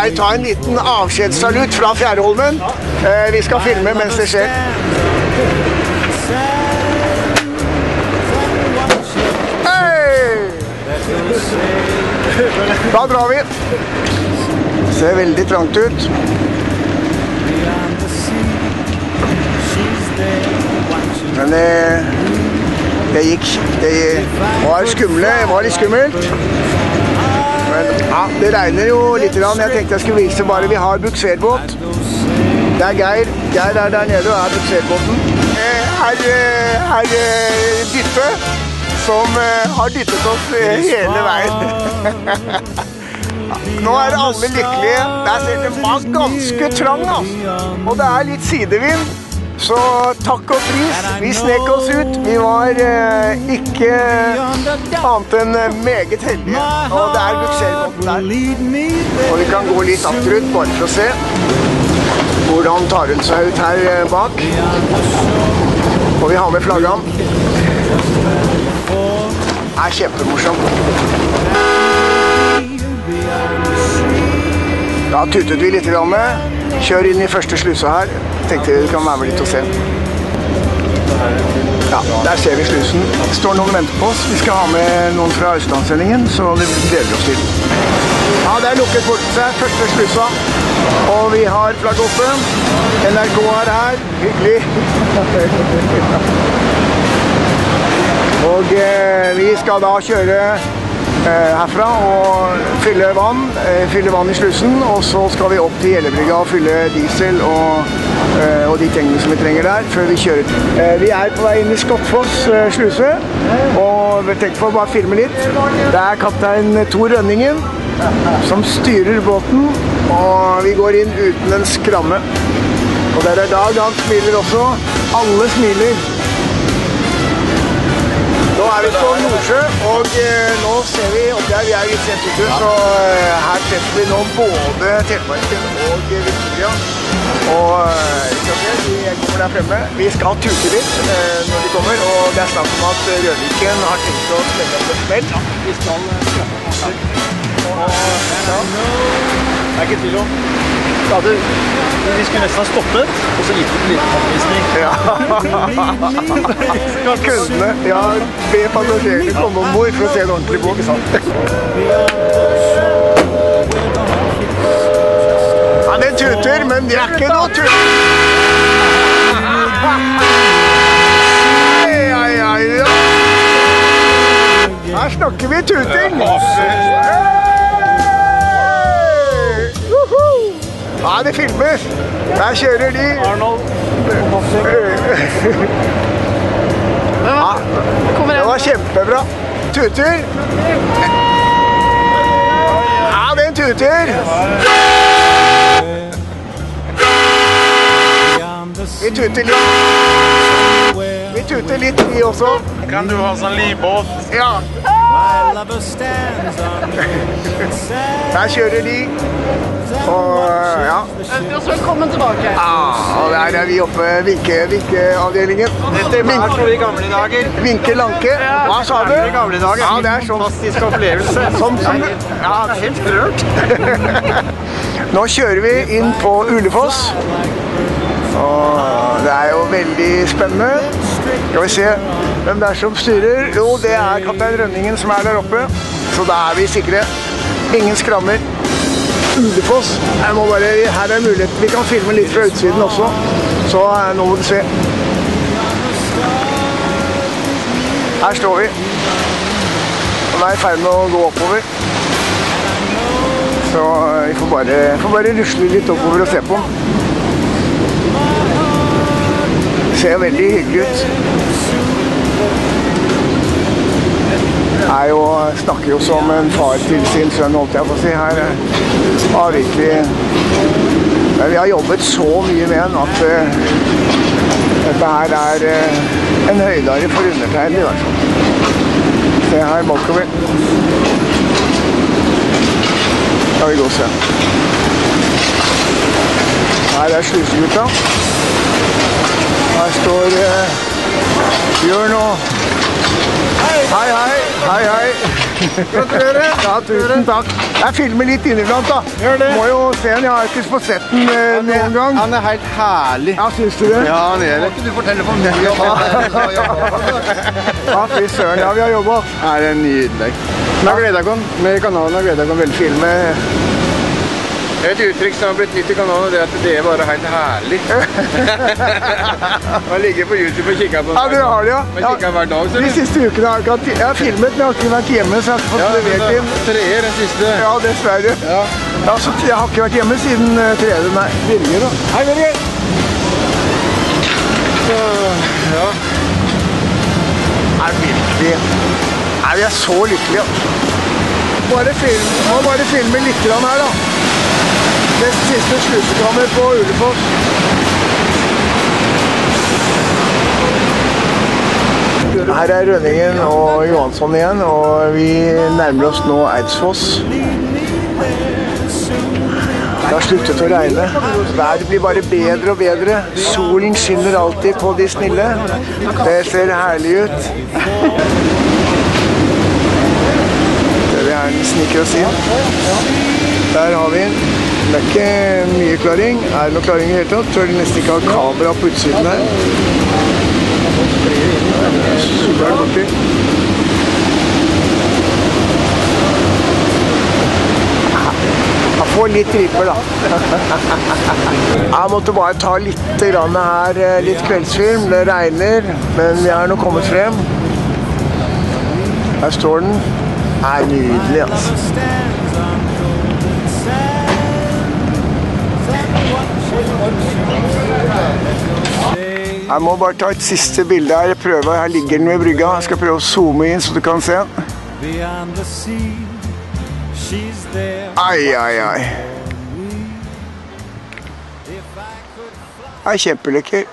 jeg ta en liten avskjedssalut fra Fjærholmen. Vi skal filme mens det skjer. Hei! Da drar vi. Ser veldig trangt ut. Men det gikk. Det var litt skummelt. Men ja, det regner jo litt. Jeg tenkte jeg skulle vise bare vi har bukserbåt. Det er Geir. Geir er der nede og er bukserbåten. Herr Dytte, som har dyttet oss hele veien. Nå er alle lykkelige. Det var ganske trang, altså. Og det er litt sidevind. Så takk og pris, vi snek oss ut, vi var ikke annet enn meget heldige, og det er bukserbåten der. Og vi kan gå litt akterut bare for å se hvordan tar hun seg ut her bak. Og vi har med flaggen. Det er kjempemorsomt. Da tutet vi litt grann. Kjør inn i første slusa her. Tenkte vi kan være med litt og se. Ja, der ser vi slusen. Det står noen og venter på oss. Vi skal ha med noen fra Østlandssendingen, så det gleder oss til. Ja, det er lukket bort seg, første slusa. Og vi har flagget oppe. NRK er her. Hyggelig. Og vi skal da kjøre herfra og fylle vann i slusen, og så skal vi opp til Gjellebrygga og fylle diesel og de tingene som vi trenger der før vi kjører. Vi er på vei inn i Skottfoss sluse, og vi tenker på å bare filme litt. Det er kaptein Tor Rønningen som styrer båten, og vi går inn uten en skramme. Og der er Dag, han smiler også. Alle smiler. Nå er vi på Nordsjø, og nå ser vi opp der, vi er litt sent ute, så her treffer vi nå både Telemarken og Victoria. Og de kommer der fremme. Vi skal tute litt når de kommer, og det er snakk om at Rødviken har tenkt å spille opp et smell. Ja, vi skal skjøpe masse. Det er ikke tvil om. Vi skulle nesten ha stoppet, og så gitt en liten anvisning. Ja, kundene. Ja, be passasjerene komme ombord for å se en ordentlig båt. Ja, den tuter, men det er ikke noe tuter. Her snakker vi tuting. Ja, det filmer. Der kjører de. Arnold. Ja, det var kjempebra. Tuter. Ja, den tuter. Vi tuter litt. Vi tuter litt, vi også. Kan du ha sånn livbåt? Ja. Der kjører de. Og ja. Velkommen tilbake. Ja, og der er vi oppe vinkeavdelingen. Dette var så i gamle dager. Vinke Lanke. Hva sa du? I gamle dager. Ja, det er sånn. Fantastisk opplevelse. Ja, det er helt rørt. Nå kjører vi inn på Ulefoss. Og det er jo veldig spennende. Skal vi se hvem det er som styrer. Jo, det er kaptein Rønningen som er der oppe. Så da er vi sikre. Ingen skrammer. Ulefoss. Her er mulighet. Vi kan filme litt fra utsiden også. Så nå må du se. Her står vi. Og nå er i ferd med å gå oppover. Så vi får bare rusle litt oppover og se på den. Det ser veldig hyggelig ut. Snakker jo som en far til sin sønn, holdt jeg på å si. Her har virkelig... Vi har jobbet så mye med den at dette her er en høydare for undertegnet i hvert fall. Se her bakover. Skal vi gå og se. Her er slusegutta. Her står Bjørn og... Hei, hei, hei, hei. Gratulerer. Ja, tusen takk. Jeg filmer litt inniblant, da. Gjør det. Må jo se den. Jeg har ikke fått sett den noen gang. Han er helt herlig. Ja, syns du det? Ja, han er det. Må ikke du fortelle for mye om Ja, fy søren. Ja, vi har jobbet. Det er nydelig. Nå gleder jeg meg med kanalen. Jeg gleder meg veldig. Filme. Et uttrykk som har blitt nytt i kanalen, det er at det er bare helt herlig. Man ligger på YouTube og kikker på Ja, du har det, ja. Man kikker hver dag, så De siste ukene har jeg ikke hatt tid. Jeg har filmet, men jeg har ikke vært hjemme, så jeg har ikke fått levert inn. Treer den siste. Ja, dessverre. Ja. Ja, så jeg har ikke vært hjemme siden tredje. Nei, Birger da. Hei, Birger! Så, ja. Nei, virkelig. Nei, vi er så lykkelige. Må bare filme litt grann her, da. Det siste slusekammer på Ulefoss. Her er Rønningen og Johansson igjen, og vi nærmer oss nå Eidsfoss. Det har sluttet å regne. Været blir bare bedre og bedre. Solen skinner alltid på de snille. Det ser herlig ut. Det er en sniker å si. Der har vi den. Det er ikke mye klaring. Er det noe klaring i hele tatt? Tror de nesten ikke har kamera på utsiden her. Super borti. Jeg får litt riper da. Jeg måtte bare ta litt grann her, litt kveldsfilm. Det regner, men vi er nå kommet frem. Her står den. Det er nydelig, altså. Jeg må bare ta et siste bilde her. Her ligger den ved brygga. Jeg skal prøve å zoome inn så du kan se. Ai, ai, ai. Det er kjempelekker.